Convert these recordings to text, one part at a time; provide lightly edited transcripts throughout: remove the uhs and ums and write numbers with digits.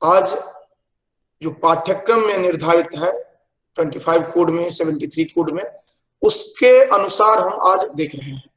आज जो पाठ्यक्रम में निर्धारित है 25 कोड में, 73 कोड में, उसके अनुसार हम आज देख रहे हैं।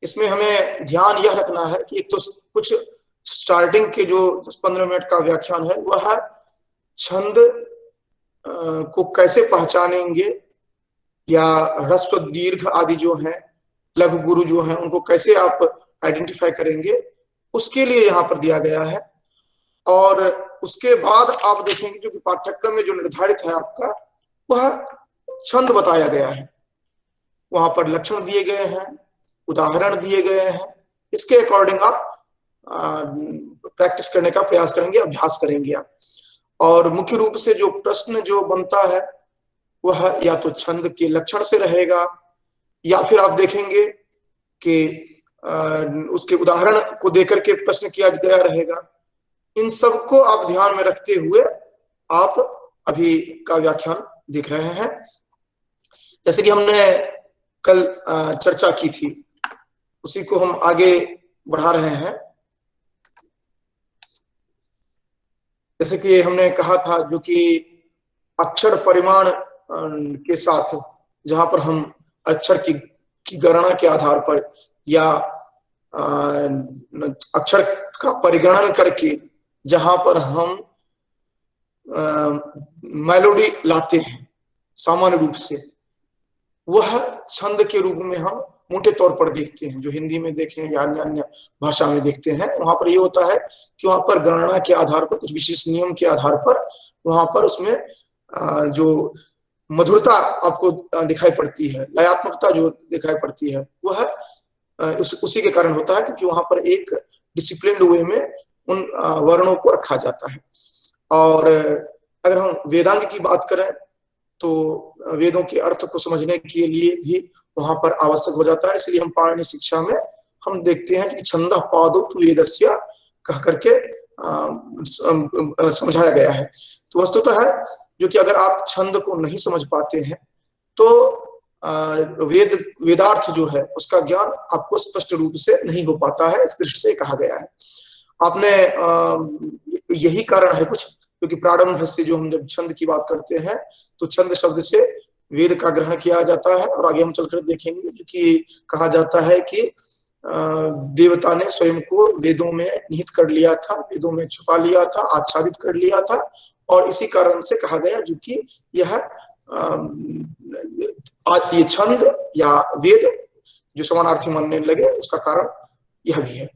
इसमें हमें ध्यान यह रखना है कि एक तो कुछ स्टार्टिंग के जो 10-15 मिनट का व्याख्यान है वह छंद को कैसे पहचानेंगे, या ह्रस्व दीर्घ आदि जो हैं, लघु गुरु जो हैं, उनको कैसे आप आइडेंटिफाई करेंगे, उसके लिए यहाँ पर दिया गया है। और उसके बाद आप देखेंगे जो कि पाठ्यक्रम में जो निर्धारित है आपका, वह छंद बताया गया है। वहां पर लक्षण दिए गए हैं, उदाहरण दिए गए हैं। इसके अकॉर्डिंग आप प्रैक्टिस करने का प्रयास करेंगे, अभ्यास करेंगे आप। और मुख्य रूप से जो प्रश्न जो बनता है वह या तो छंद के लक्षण से रहेगा, या फिर आप देखेंगे कि उसके उदाहरण को देकर के प्रश्न किया गया रहेगा। इन सबको आप ध्यान में रखते हुए आप अभी का व्याख्यान देख रहे हैं। जैसे कि हमने कल चर्चा की थी, उसी को हम आगे बढ़ा रहे हैं। जैसे कि हमने कहा था, जो कि अक्षर परिमाण के साथ, जहां पर हम अक्षर की गणना के आधार पर या अक्षर का परिगणन करके जहां पर हम मेलोडी लाते हैं सामान्य रूप से, वह छंद के रूप में हम मोटे तौर पर देखते हैं। जो हिंदी में देखें या अन्य भाषा में देखते हैं, वहां पर ये होता है कि वहां पर गणना के आधार पर, कुछ विशेष नियम के आधार पर वहां पर उसमें जो मधुरता आपको दिखाई पड़ती है, लयात्मकता जो दिखाई पड़ती है, वह उसी के कारण होता है क्योंकि वहां पर एक डिसिप्लिन्ड वे में उन वर्णों को रखा जाता है। और अगर हम वेदांग की बात करें तो वेदों के अर्थ को समझने के लिए भी वहां पर आवश्यक हो जाता है। इसलिए हम पाणिनि शिक्षा में हम देखते हैं कि छंदः पादौ तु वेदस्य कह करके समझाया गया है। तो वस्तुतः है जो कि अगर आप छंद को नहीं समझ पाते हैं तो वेदार्थ जो है उसका ज्ञान आपको स्पष्ट रूप से नहीं हो पाता है। इस दृष्टि से कहा गया है। आपने यही कारण है कुछ, क्योंकि प्रारंभ से जो हम जब छंद की बात करते हैं तो छंद शब्द से वेद का ग्रहण किया जाता है। और आगे हम चलकर देखेंगे जो कि कहा जाता है कि देवता ने स्वयं को वेदों में निहित कर लिया था, वेदों में छुपा लिया था, आच्छादित कर लिया था। और इसी कारण से कहा गया जो कि यह ये छंद या वेद जो समानार्थी मानने लगे, उसका कारण यह भी है।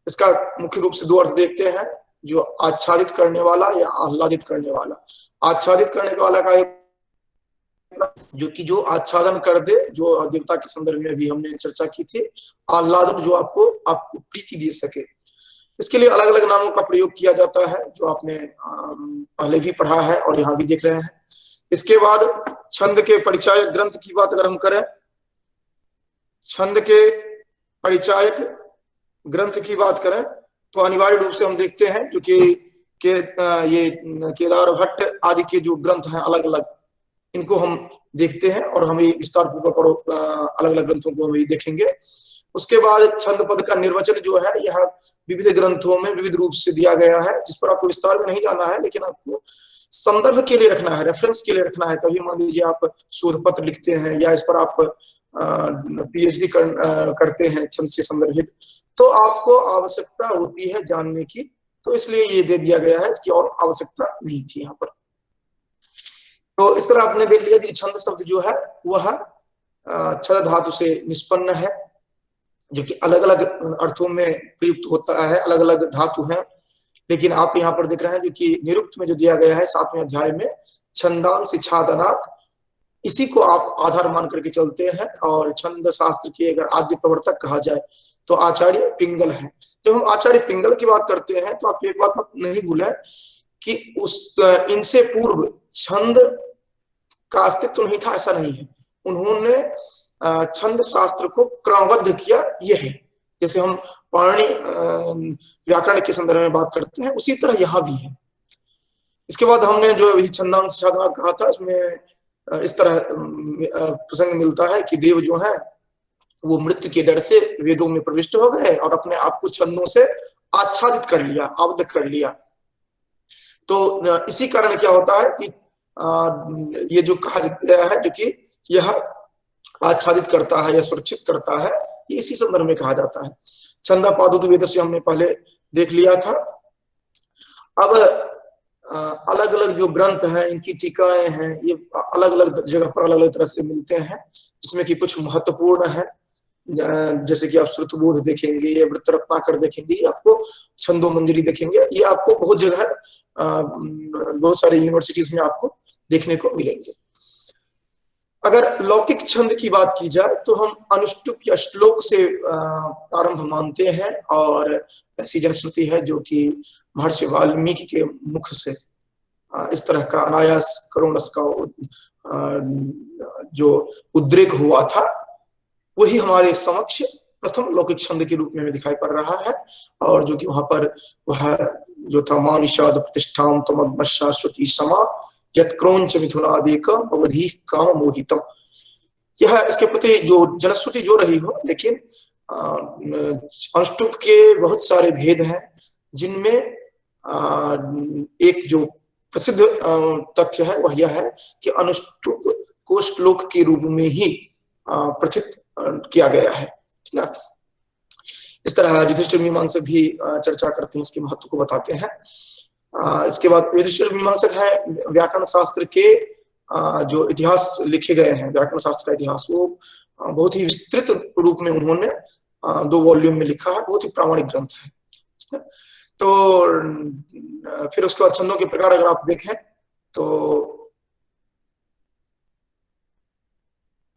इसका मुख्य रूप से दो अर्थ देखते हैं, जो आच्छादित करने वाला या आह्लादित करने वाला। आच्छादित करने वाला का एक जो कि जो आच्छादन कर दे, जो देवता के संदर्भ में भी हमने चर्चा की थी। आह्लादन जो आपको प्रीति दे सके। इसके लिए अलग अलग नामों का प्रयोग किया जाता है, जो आपने पहले भी पढ़ा है और यहाँ भी देख रहे हैं। इसके बाद छंद के परिचायक ग्रंथ की बात अगर हम करें, छंद के परिचायक ग्रंथ की बात करें तो अनिवार्य रूप से हम देखते हैं जो कि ये केदार भट्ट आदि के जो ग्रंथ हैं अलग अलग, इनको हम देखते हैं और हम विस्तार पूर्वक और अलग अलग ग्रंथों को हम देखेंगे। उसके बाद छंद पद का निर्वचन जो है यह विविध ग्रंथों में विविध रूप से दिया गया है, जिस पर आपको विस्तार में नहीं जाना है, लेकिन आपको संदर्भ के लिए रखना है, रेफरेंस के लिए रखना है। कभी मान लीजिए आप शोध पत्र लिखते हैं या इस पर आप पीएचडी करते हैं छंद से संदर्भित, तो आपको आवश्यकता होती है जानने की, तो इसलिए ये दे दिया गया है, इसकी और आवश्यकता नहीं थी यहाँ पर। तो इस पर आपने देख लिया कि छंद शब्द जो है वह छद धातु से निष्पन्न है, जो कि अलग अलग अर्थों में प्रयुक्त होता है, अलग अलग धातु हैं। लेकिन आप यहाँ पर देख रहे हैं जो कि निरुक्त में जो दिया गया है 7वें अध्याय में, छंदांश छादनात्, इसी को आप आधार मान करके चलते हैं। और छंद शास्त्र के अगर आद्य प्रवर्तक कहा जाए तो आचार्य पिंगल है। जब हम आचार्य पिंगल की बात करते हैं तो आप एक बात नहीं भूलें कि इनसे पूर्व छंद का अस्तित्व नहीं था, ऐसा नहीं है। उन्होंने छंद शास्त्र को क्रमबद्ध किया, ये है। जैसे हम पाणिनि व्याकरण के संदर्भ में बात करते हैं, उसी तरह यहाँ भी है। इसके बाद हमने जो छंदांश छादनात् कहा था, इसमें इस तरह प्रसंग मिलता है कि देव जो है वो मृत्यु के डर से वेदों में प्रविष्ट हो गए और अपने आप को छंदों से आच्छादित कर लिया, आबद्ध कर लिया। तो इसी कारण क्या होता है कि ये जो कहा गया है जो कि यह आच्छादित करता है या सुरक्षित करता है, ये इसी संदर्भ में कहा जाता है। छंदा पादुत वेद से हमने पहले देख लिया था। अब अलग अलग जो ग्रंथ हैं, इनकी टीकाएं हैं, ये अलग अलग जगह पर अलग अलग तरह से मिलते हैं, जिसमें कि कुछ महत्वपूर्ण है, जैसे कि आप श्रुतबोध देखेंगे या वृत्त रत्नाकर देखेंगे, आपको छंदो मंजरी देखेंगे, ये आपको बहुत जगह बहुत सारे यूनिवर्सिटीज में आपको देखने को मिलेंगे। अगर लौकिक छंद की बात की जाए तो हम अनुष्टुप या श्लोक से प्रारंभ मानते हैं, और ऐसी जनश्रुति है जो कि महर्षि वाल्मीकि के मुख से इस तरह का अनायास करुणस का जो उद्रेक हुआ था, वही हमारे समक्ष प्रथम लौकिक छंद के रूप में हमें दिखाई पड़ रहा है। और जो कि वहां पर वह जो था मानिषाद प्रतिष्ठाम तमग्न शाश्वती समा यत् क्रौंच मिथुनादेकम अवधि काम मोहितम, यह इसके प्रति जो जनश्रुति जो रही हो, लेकिन अनुष्टुप के बहुत सारे भेद हैं, जिनमें एक जो प्रसिद्ध तथ्य है वह यह है कि अनुष्टुप को श्लोक के रूप में ही प्रचित किया गया है। ठीक है, इस तरह युधिष्ठिर मीमांसक भी चर्चा करते हैं, इसके महत्व को बताते हैं। इसके बाद युधिष्ठिर मीमांसक है व्याकरण शास्त्र के जो इतिहास लिखे गए हैं, व्याकरण शास्त्र का इतिहास, वो बहुत ही विस्तृत रूप में उन्होंने 2 वॉल्यूम में लिखा है, बहुत ही प्रामाणिक ग्रंथ है। तो फिर उसके बाद छंदों के प्रकार अगर आप देखें तो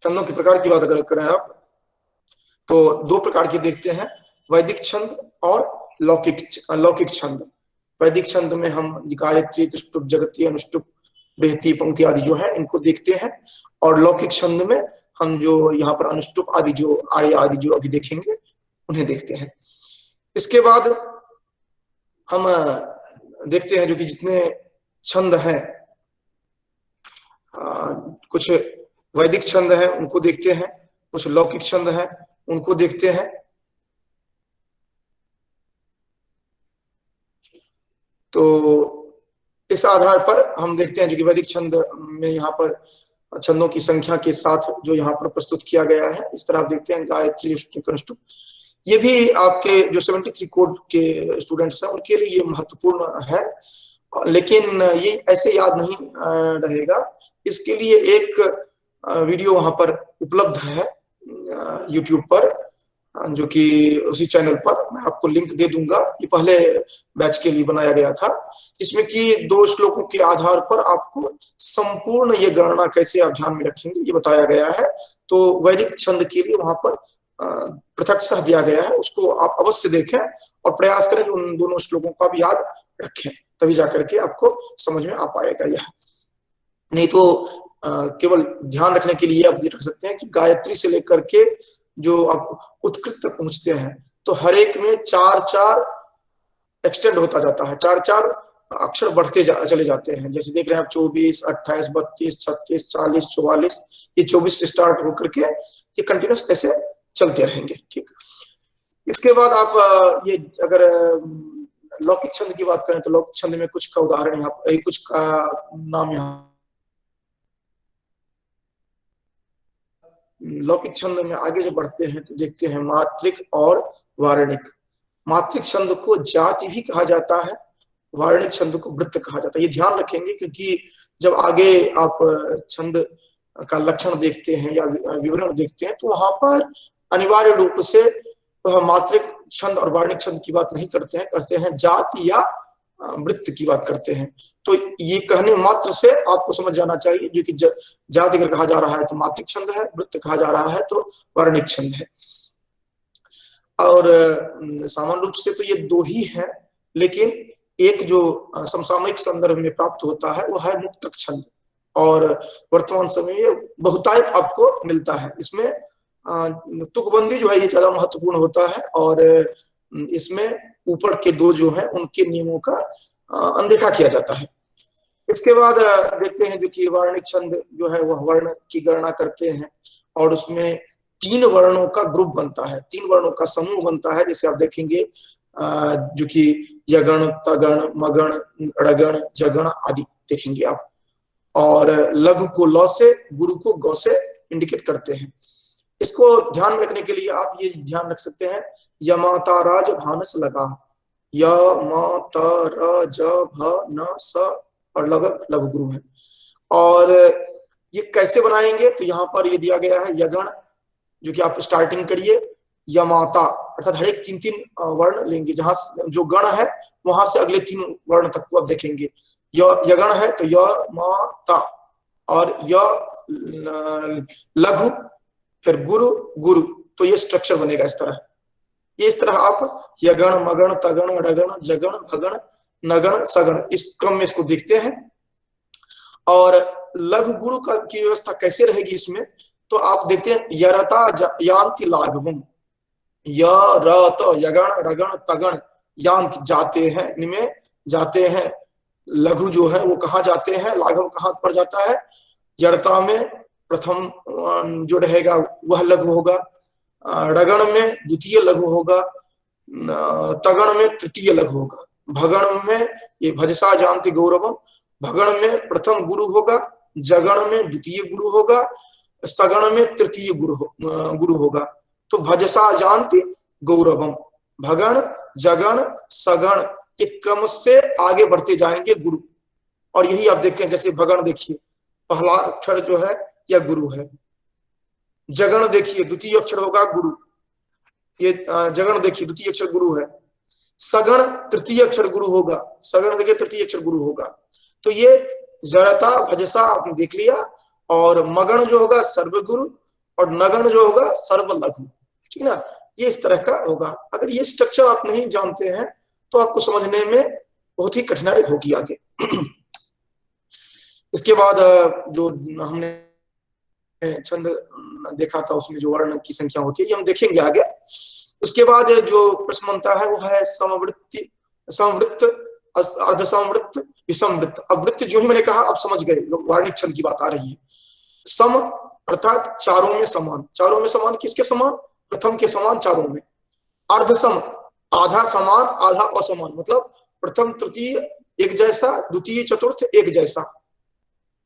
छंदों के प्रकार की बात अगर करें आप तो 2 प्रकार के देखते हैं, वैदिक छंद और लौकिक छंद। वैदिक छंद में हम गायत्री, त्रिष्टुप, जगती, अनुष्टुप, बेहती, पंक्ति आदि जो है इनको देखते हैं, और लौकिक छंद में हम जो यहाँ पर अनुष्टुप आदि जो आर्य आदि जो अभी देखेंगे उन्हें देखते हैं। इसके बाद हम देखते हैं जो कि जितने छंद हैं, कुछ वैदिक छंद हैं उनको देखते हैं, कुछ लौकिक छंद हैं उनको देखते हैं। तो इस आधार पर हम देखते हैं जो कि वैदिक छंद में यहाँ पर छंदों की संख्या के साथ जो यहाँ पर प्रस्तुत किया गया है, इस तरह आप देखते हैं गायत्री, अनुष्टुप। ये भी आपके जो 73 कोड के स्टूडेंट्स हैं उनके लिए ये महत्वपूर्ण है, लेकिन ये ऐसे याद नहीं रहेगा। इसके लिए एक वीडियो वहां पर उपलब्ध है YouTube पर, जो कि उसी चैनल पर मैं आपको लिंक दे दूंगा। ये पहले बैच के लिए बनाया गया था, जिसमें कि 2 श्लोकों के आधार पर आपको संपूर्ण ये गणना कैसे आप ध्यान में रखेंगे ये बताया गया है। तो वैदिक छंद के लिए वहां पर पृथक दिया गया है, उसको आप अवश्य देखें और प्रयास करें कि उन दोनों श्लोकों का भी याद रखें, तभी जाकर के आपको समझ में आ पाएगा यह। नहीं तो केवल ध्यान रखने के लिए आप रख सकते हैं कि गायत्री से लेकर के जो आप उत्कृत तक पहुंचते हैं तो हर एक में 4-4 एक्सटेंड होता जाता है, 4-4 अक्षर बढ़ते चले जाते हैं। जैसे देख रहे हैं आप 24, 28, 32, 36, 40, 44, ये 24 से स्टार्ट होकर के ये कंटिन्यूस ऐसे चलते रहेंगे। ठीक, इसके बाद आप ये अगर लौकिक छंद की बात करें तो लौकिक छंद में कुछ का उदाहरण यहाँ, कुछ का नाम यहाँ। लौकिक छंद में आगे जब बढ़ते हैं तो देखते हैं मात्रिक और वार्णिक। मात्रिक छंद को जाति भी कहा जाता है, वार्णिक छंद को वृत्त कहा जाता है। ये ध्यान रखेंगे क्योंकि जब आगे आप छंद का लक्षण देखते हैं या विवरण देखते हैं तो वहां पर अनिवार्य रूप से मात्रिक छंद और वार्णिक छंद की बात नहीं करते हैं, करते हैं जाति या वृत्त की बात करते हैं। तो ये कहने मात्र से आपको समझ जाना चाहिए जो कि जाति अगर कहा जा रहा है तो मात्रिक छंद है, वृत्त कहा जा रहा है तो वार्णिक छंद है। और सामान्य रूप से तो ये दो ही हैं, लेकिन एक जो समसामयिक संदर्भ में प्राप्त होता है वो है मुक्तक छंद, और वर्तमान समय में बहुतायत आपको मिलता है। इसमें तुकबंदी जो है ये ज्यादा महत्वपूर्ण होता है, और इसमें ऊपर के दो जो है उनके नियमों का अनदेखा किया जाता है। इसके बाद देखते हैं जो कि वार्णिक छंद जो है वह वर्ण की गणना करते हैं, और उसमें 3 वर्णों का ग्रुप बनता है, 3 वर्णों का समूह बनता है। जैसे आप देखेंगे जो कि यगण, तगण, मगण, ड़गण, जगण आदि देखेंगे आप। और लघु को ल से, गुरु को गौ से इंडिकेट करते हैं। इसको ध्यान में रखने के लिए आप ये ध्यान रख सकते हैं, यमाताराज भानस लगा, यमाताराज भ न स और लघु गुरु है। और ये कैसे बनाएंगे तो यहाँ पर ये दिया गया है यगण, जो कि आप स्टार्टिंग करिए यमाता, अर्थात हर एक 3-3 वर्ण लेंगे, जहां जो गण है वहां से अगले 3 वर्ण तक को आप देखेंगे। यगण है तो य मा ता, और य लघु, फिर गुरु गुरु, तो ये स्ट्रक्चर बनेगा इस तरह। ये इस तरह आप यगण, मगण, तगण, ड़गण, जगण, भगण, नगण, सगण इस क्रम में इसको देखते हैं। और लघु गुरु की व्यवस्था कैसे रहेगी इसमें, तो आप देखते हैं यरता यान्ति लाघवम, यरत यगण, ड़गण, तगण, यान्त जाते हैं, इनमें जाते हैं। लघु जो है वो कहाँ जाते हैं, लाघव कहाँ पर जाता है, जड़ता में प्रथम जो रहेगा वह लघु होगा, ड़गण में द्वितीय लघु होगा, तगण में तृतीय लघु होगा, भगण में ये भजसा जानति गौरवम, भगण में प्रथम गुरु होगा, जगण में द्वितीय गुरु होगा, सगण में तृतीय गुरु होगा। तो भजसा जानति गौरवम, भगण, जगण, सगण ये क्रम से आगे बढ़ते जाएंगे गुरु। और यही आप देखते हैं, जैसे भगण देखिए पहला अक्षर जो है यह गुरु है, जगण देखिए द्वितीय अक्षर होगा गुरु, ये जगण देखिए द्वितीय अक्षर गुरु है, सगण तृतीय अक्षर गुरु होगा, सगण देखिए तृतीय अक्षर गुरु होगा। तो ये जड़ता भजसा आपने देख लिया, और मगण जो होगा सर्वगुरु, और नगण जो होगा सर्वलघु, ठीक ना। ये इस तरह का होगा। अगर ये स्ट्रक्चर आप नहीं जानते हैं तो आपको समझने में बहुत ही कठिनाई होगी आगे। इसके बाद जो हमने छंद देखा था उसमें जो वर्ण की संख्या होती है ये हम देखेंगे आगे। उसके बाद जो प्रश्न बनता है वो है समवृत्ति, समवृत्त, अर्धसमवृत्त, विषमवृत्त। अब वृत्त जो ही मैंने कहा आप समझ गए, वार्णिक छंद की बात आ रही है। सम अर्थात चारों में समान, चारों में समान किसके समान, प्रथम के समान चारों में। अर्धसम आधा समान आधा असमान, मतलब प्रथम तृतीय एक जैसा, द्वितीय चतुर्थ एक जैसा,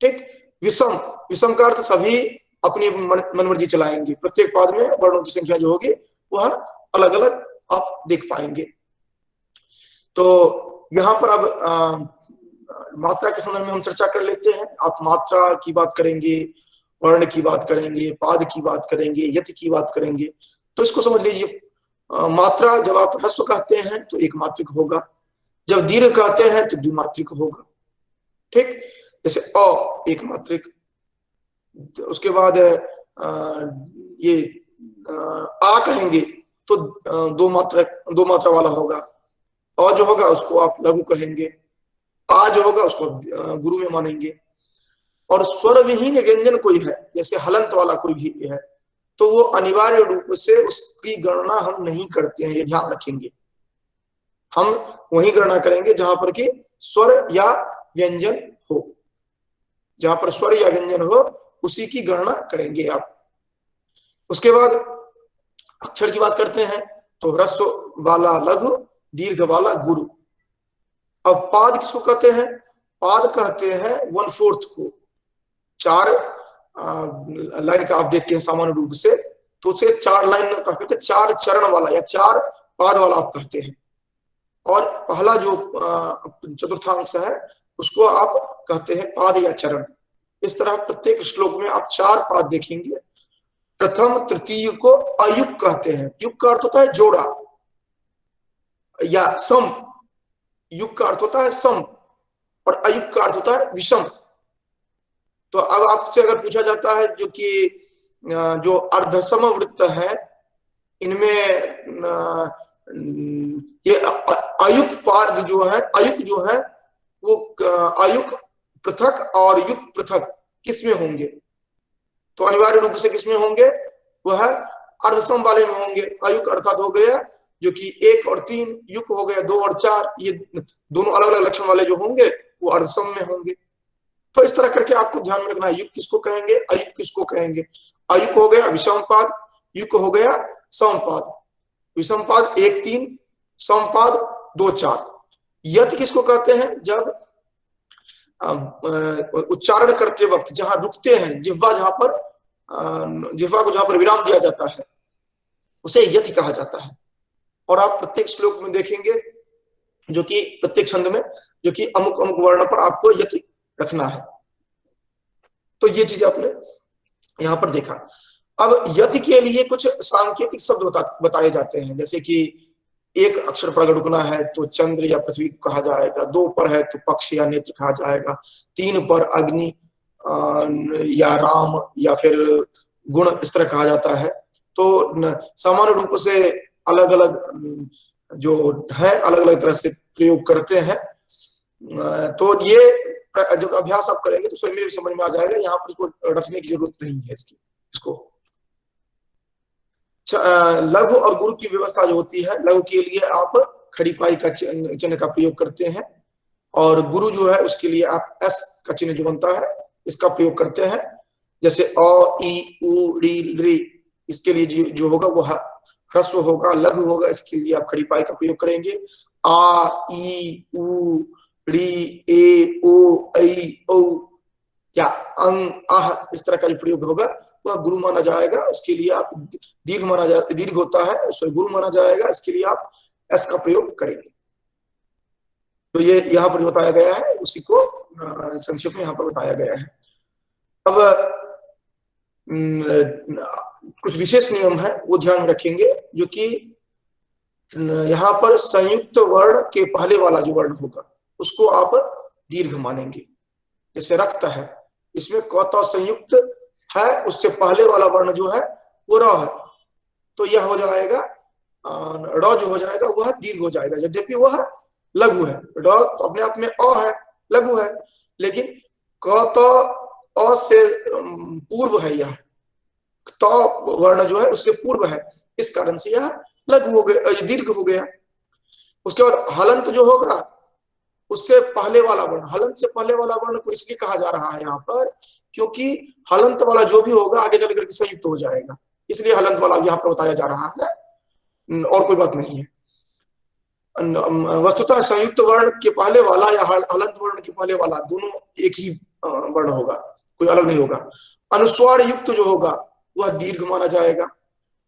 ठीक। विषम, विषम का अर्थ सभी अपनी मनमर्जी चलाएंगे, प्रत्येक पाद में वर्णों की संख्या जो होगी वह अलग अलग आप देख पाएंगे। तो यहाँ पर अब मात्रा के संदर्भ में हम चर्चा कर लेते हैं। आप मात्रा की बात करेंगे, वर्ण की बात करेंगे, पाद की बात करेंगे, यति की बात करेंगे। तो इसको समझ लीजिए, मात्रा जब आप ह्रस्व कहते हैं तो एक मात्रिक होगा, जब दीर्घ कहते हैं तो द्विमात्रिक होगा, ठीक। जैसे अ एक मात्रिक, उसके बाद ये आ कहेंगे तो दो मात्रा वाला होगा। अ जो होगा उसको आप लघु कहेंगे, आ जो होगा उसको गुरु में मानेंगे। और स्वर विहीन व्यंजन कोई है, जैसे हलंत वाला कोई भी है, तो वो अनिवार्य रूप से उसकी गणना हम नहीं करते हैं, ये ध्यान रखेंगे। हम वही गणना करेंगे जहां पर कि स्वर या व्यंजन हो, जहां पर स्वर या व्यंजन हो उसी की गणना करेंगे आप। उसके बाद अक्षर की बात करते हैं तो ह्रस्व वाला लघु, दीर्घ वाला गुरु। अब पाद किसको कहते हैं? पाद कहते हैं 1/4 को। 4 लाइन का आप देखते हैं सामान्य रूप से, तो उसे 4 लाइन का कहते हैं, 4 चरण वाला या 4 पाद वाला आप कहते हैं। और पहला जो चतुर्थांश है उसको आप कहते हैं पाद या चरण। इस तरह प्रत्येक श्लोक में आप 4 पाद देखेंगे। प्रथम तृतीय को अयुग कहते हैं। युग का अर्थ होता है जोड़ा या सम। युग का अर्थ होता है सम और अयुग का अर्थ होता है विषम। तो अब आपसे अगर पूछा जाता है जो कि जो अर्धसम वृत्त है, इनमें ये अयुग पाद जो है, अयुग जो है वो अयुग पृथक और युग पृथक किसमें होंगे? तो अनिवार्य रूप से किसमें होंगे? वह अर्धसम वाले में होंगे। अयुग अर्थात हो गया जो कि 1 और 3, युग हो गया 2 और 4, ये दोनों अलग अलग लक्षण वाले जो होंगे वो अर्धसम में होंगे। तो इस तरह करके आपको ध्यान में रखना है, युग किसको कहेंगे, अयुग किसको कहेंगे। अयुग हो गया विषम पाद, युग हो गया समपाद। विषम पाद 1 3, समपाद 2 4। यत किसको कहते हैं? जब उच्चारण करते वक्त जहां रुकते हैं, जिह्वा जहां पर, जिह्वा को जहां पर विराम दिया जाता है उसे यति कहा जाता है। और आप प्रत्येक श्लोक में देखेंगे जो कि प्रत्येक छंद में जो कि अमुक अमुक वर्ण पर आपको यति रखना है। तो ये चीज आपने यहां पर देखा। अब यति के लिए कुछ सांकेतिक शब्द बताए जाते हैं, जैसे कि 1 अक्षर पर अगर रुकना है तो चंद्र या पृथ्वी कहा जाएगा, 2 पर है तो पक्ष या नेत्र कहा जाएगा, 3 पर अग्नि या राम या फिर गुण इस तरह कहा जाता है। तो सामान्य रूप से अलग अलग जो है अलग अलग तरह से प्रयोग करते हैं। तो ये जब अभ्यास आप करेंगे तो स्वयं में भी समझ में आ जाएगा, यहाँ पर इसको रटने की जरूरत नहीं है इसको। लघु और गुरु की व्यवस्था जो होती है, लघु के लिए आप खड़ी पाई का चिन्ह का प्रयोग करते हैं और गुरु जो है उसके लिए आप एस का चिन्ह जो बनता है इसका प्रयोग करते हैं। जैसे अ ई उ री री, इसके लिए जो होगा वो ह्रस्व होगा, लघु होगा, इसके लिए आप खड़ी पाई का प्रयोग करेंगे। आ ई उ री ए ओ ऐ औ या अंग आह, इस तरह का जो प्रयोग होगा वह गुरु माना जाएगा। उसके लिए आप दीर्घ माना जाता, दीर्घ होता है उसको गुरु माना जाएगा, इसके लिए आप एस का प्रयोग करेंगे। तो ये यहाँ पर बताया गया है, उसी को संक्षेप में यहाँ पर बताया गया है। अब कुछ विशेष नियम है वो ध्यान रखेंगे, जो कि यहाँ पर संयुक्त वर्ण के पहले वाला जो वर्ण होगा उसको आप दीर्घ मानेंगे। जैसे रक्त है, इसमें क त संयुक्त है, उससे पहले वाला वर्ण जो है वो र है, तो यह हो जाएगा र जो हो जाएगा वह दीर्घ हो जाएगा, यद्यपि वह लघु है। र तो अपने आप में अ है, लघु है, लेकिन क त अ से पूर्व है, यह त वर्ण जो है उससे पूर्व है, इस कारण से यह लघु हो गया, दीर्घ हो गया। उसके बाद हलंत जो होगा उससे पहले वाला वर्ण, हलंत से पहले वाला वर्ण को इसलिए कहा जा रहा है यहाँ पर क्योंकि हलंत वाला जो भी होगा आगे चल करके संयुक्त हो जाएगा, इसलिए हलंत वाला यहाँ पर बताया जा रहा है, और कोई बात नहीं है। वस्तुतः संयुक्त वर्ण के पहले वाला या हलंत वर्ण के पहले वाला दोनों एक ही वर्ण होगा, कोई अलग नहीं होगा। अनुस्वार युक्त जो होगा वह दीर्घ माना जाएगा,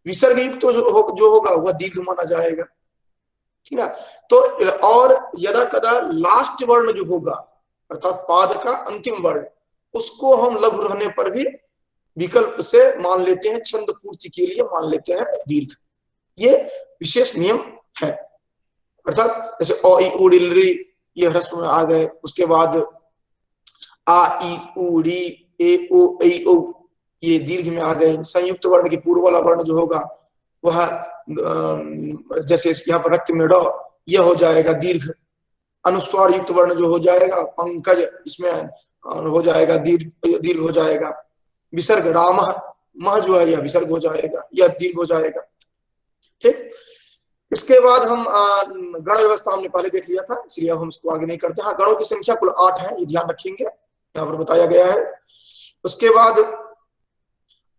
विसर्ग युक्त जो होगा वह दीर्घ माना जाएगा, ठीक है। तो और यदा कदा लास्ट वर्ण जो होगा अर्थात पाद का अंतिम वर्ण, उसको हम लघु रहने पर भी विकल्प से मान लेते हैं, छंद पूर्ति के लिए मान लेते हैं दीर्घ। ये विशेष नियम है। अर्थात जैसे अ ई उ री ये ह्रस्व में आ गए, उसके बाद आ ई उ री ए ओ ऐ औ ये दीर्घ में आ गए। संयुक्त वर्ण के पूर्व वाला वर्ण जो होगा वह जैसे यहाँ पर रक्त में ड, यह हो जाएगा दीर्घ। अनुस्वार युक्त वर्ण जो हो जाएगा पंकज, इसमें हो जाएगा दीर्घ हो जाएगा। विसर्ग राम मह जो है यह विसर्ग हो जाएगा, यह दीर्घ हो जाएगा, ठीक। इसके बाद हम गण व्यवस्था हमने पहले देख लिया था, इसलिए अब हम इसको आगे नहीं करते। हाँ, गणों की संख्या कुल 8 है, ये ध्यान रखेंगे, यहाँ पर बताया गया है। उसके बाद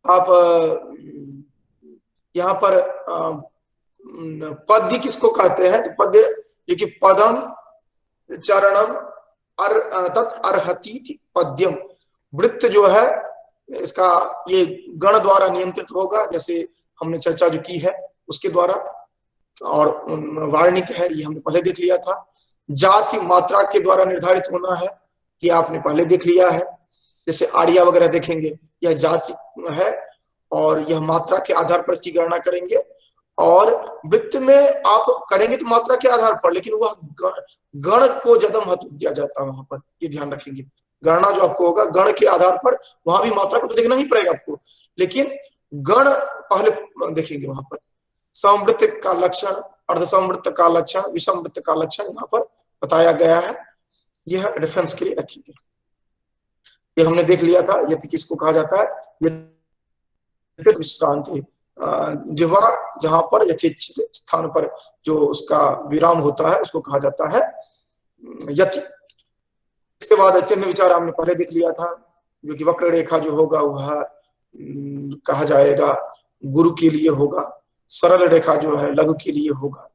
आप यहाँ पर पद्य किसको कहते हैं? तो पद्य जो कि पदम चरणम तत् अर्हति पद्यम, वृत्त जो है इसका ये गण द्वारा नियंत्रित होगा, जैसे हमने चर्चा जो की है उसके द्वारा, और वार्णिक है ये हमने पहले देख लिया था। जाति मात्रा के द्वारा निर्धारित होना है, कि आपने पहले देख लिया है, जैसे आर्या वगैरह देखेंगे, यह जाति है और यह मात्रा के आधार पर इसकी गणना करेंगे। और वृत्त में आप करेंगे तो मात्रा के आधार पर, लेकिन वह गण को ज्यादा महत्व दिया जाता है वहां पर, ये ध्यान रखेंगे। गणना जो आपको होगा गण के आधार पर, वहां भी मात्रा को तो देखना ही पड़ेगा आपको, लेकिन गण पहले देखेंगे वहां पर। समवृत्त का लक्षण, अर्ध समवृत्त का लक्षण, विषमवृत्त का लक्षण यहाँ पर बताया गया है, यह रेफरेंस के लिए रखिए। ये हमने देख लिया था, यति किसको कहा जाता है? विश्रांति, जिह्वा जहां पर यथेच्छित स्थान पर जो उसका विराम होता है उसको कहा जाता है यति। इसके बाद चिन्ह विचार हमने पहले देख लिया था, जो कि वक्र रेखा जो होगा वह कहा जाएगा गुरु के लिए होगा, सरल रेखा जो है लघु के लिए होगा,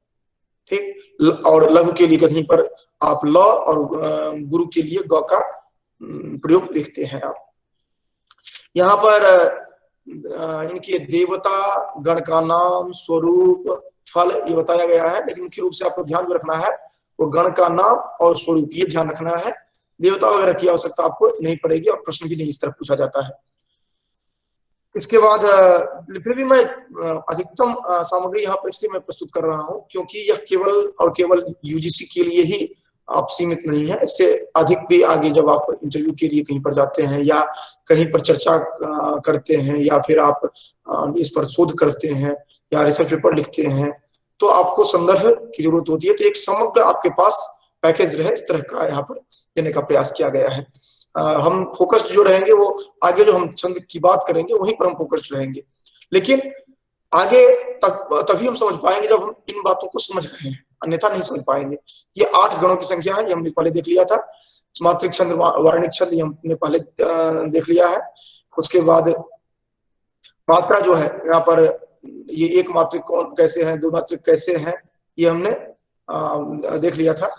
ठीक। और लघु के लिए कहीं पर आप ल और गुरु के लिए ग का प्रयोग देखते हैं आप। यहाँ पर इनके देवता गण का नाम, स्वरूप, फल ये बताया गया है, लेकिन मुख्य रूप से आपको ध्यान में रखना है वो गण का नाम और स्वरूप, ये ध्यान रखना है। देवता वगैरह की आवश्यकता आपको नहीं पड़ेगी और प्रश्न भी नहीं इस तरह पूछा जाता है। इसके बाद फिर भी मैं अधिकतम सामग्री यहाँ पर इसलिए मैं प्रस्तुत कर रहा हूँ क्योंकि यह केवल और केवल यूजीसी के लिए ही आप सीमित नहीं है, इससे अधिक भी आगे जब आप इंटरव्यू के लिए कहीं पर जाते हैं या कहीं पर चर्चा करते हैं या फिर आप इस पर शोध करते हैं या रिसर्च पेपर लिखते हैं तो आपको संदर्भ की जरूरत होती है। तो एक समग्र आपके पास पैकेज रहे, इस तरह का यहाँ पर देने का प्रयास किया गया है। हम फोकस्ड जो रहेंगे वो आगे जो हम छंद की बात करेंगे वहीं पर हम फोकस्ड रहेंगे, लेकिन आगे तभी हम समझ पाएंगे जब हम इन बातों को समझ रहे हैं, अन्यथा नहीं समझ पाएंगे। ये 8 गणों की संख्या है, ये हमने पहले देख लिया था। मात्रिक छंद, वार्णिक छंद ये हमने पहले देख लिया है। उसके बाद मात्रा जो है यहाँ पर ये एक मात्रिक कौन कैसे है, दो मात्रिक कैसे हैं, ये हमने देख लिया था।